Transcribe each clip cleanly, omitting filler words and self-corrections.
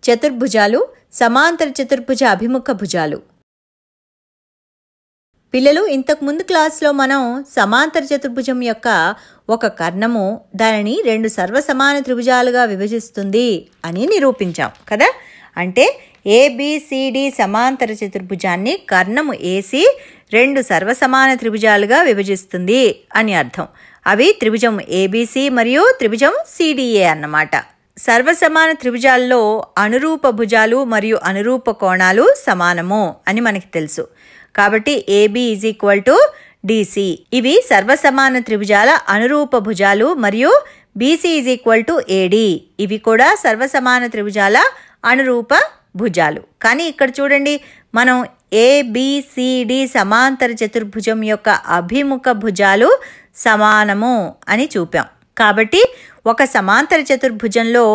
చతుర్భుజాలు, సమాంతర చతుర్భుజ అభిముఖ భుజాలు. పిల్లలు, ఇంతకుముందు క్లాస్లో మనం సమాంతర చతుర్భుజం యొక్క ఒక కర్ణము దానిని 2 సర్వసమాన త్రిభుజాలుగా విభజిస్తుంది అని నిరూపించాం కదా. అంటే ABCD సమాంతర చతుర్భుజాన్ని కర్ణము AC 2 సర్వసమాన త్రిభుజాలుగా విభజిస్తుంది అని అర్థం. అవి త్రిభుజం ABC మరియు త్రిభుజం CDA అన్నమాట. సర్వసమాన త్రిభుజాల్లో అనురూప భుజాలు మరియు అనురూప కోణాలు సమానము అని మనకి తెలుసు. కాబట్టి AB = DC. ఇవి సర్వసమాన త్రిభుజాల అనురూప భుజాలు మరియు BC = AD. ఇవి కూడా సర్వసమాన త్రిభుజాల అనురూప భుజాలు. కానీ ఇక్కడ చూడండి, మనం ABCD సమాంతర చతుర్భుజం యొక్క అభిముఖ భుజాలు సమానము అని చూపాం. కాబట్టి ఒక సమాంతర చతుర్భుజంలో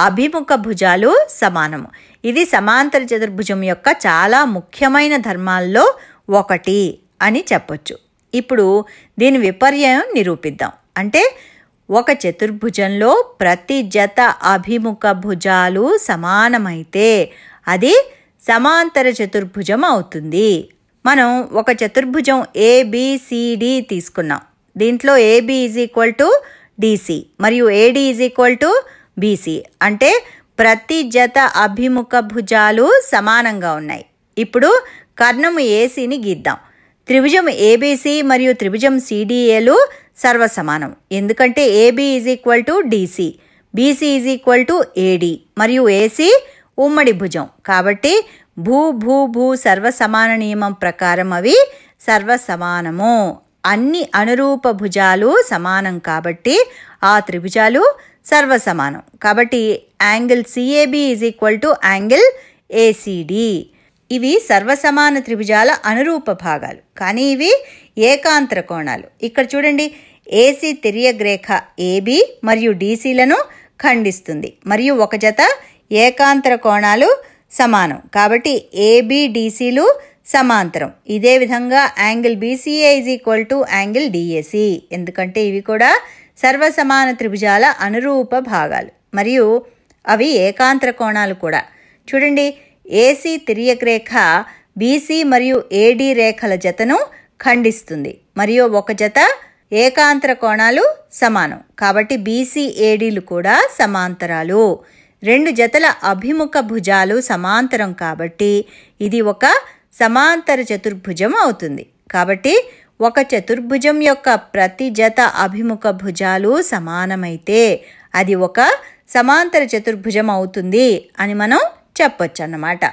అభిముఖ భుజాలు సమానము. ఇది సమాంతర చతుర్భుజం యొక్క చాలా ముఖ్యమైన ధర్మాల్లో ఒకటి అని చెప్పొచ్చు. ఇప్పుడు దీని విపర్యయం నిరూపిద్దాం. అంటే ఒక చతుర్భుజంలో ప్రతి జత అభిముఖ భుజాలు సమానమైతే అది సమాంతర చతుర్భుజం అవుతుంది. మనం ఒక చతుర్భుజం ABCD తీసుకున్నాం. దీంట్లో AB = DC మరియు AD = BC. అంటే ప్రతి జత అభిముఖ భుజాలు సమానంగా ఉన్నాయి. ఇప్పుడు కర్ణము ACని గీద్దాం. త్రిభుజం ABC మరియు త్రిభుజం CDAలు సర్వసమానం. ఎందుకంటే AB = DC, BC = AD మరియు AC ఉమ్మడి భుజం. కాబట్టి భూ సర్వసమాన నియమం ప్రకారం అవి సర్వసమానము. అన్ని అనురూప భుజాలు సమానం కాబట్టి ఆ త్రిభుజాలు సర్వసమానం. కాబట్టి యాంగిల్ CAB = యాంగిల్ ACD. ఇవి సర్వసమాన త్రిభుజాల అనురూప భాగాలు, కానీ ఇవి ఏకాంతర కోణాలు. ఇక్కడ చూడండి, AC తిర్యక్ రేఖ AB మరియు DCలను ఖండిస్తుంది మరియు ఒక జత ఏకాంతర కోణాలు సమానం. కాబట్టి ABDCలు సమాంతరం. ఇదే విధంగా యాంగిల్ BCA = యాంగిల్ DAC. ఎందుకంటే ఇవి కూడా సర్వసమాన త్రిభుజాల అనురూప భాగాలు మరియు అవి ఏకాంతర కోణాలు కూడా. చూడండి, AC తిర్యక్ రేఖ BC మరియు AD రేఖల జతను ఖండిస్తుంది మరియు ఒక జత ఏకాంతర కోణాలు సమానం. కాబట్టి BC-ADలు కూడా సమాంతరాలు. 2 జతల అభిముఖ భుజాలు సమాంతరం కాబట్టి ఇది ఒక సమాంతర చతుర్భుజం అవుతుంది. కాబట్టి ఒక చతుర్భుజం యొక్క ప్రతి జత అభిముఖ భుజాలు సమానమైతే అది ఒక సమాంతర చతుర్భుజం అవుతుంది అని మనం చెప్పొచ్చు అన్నమాట.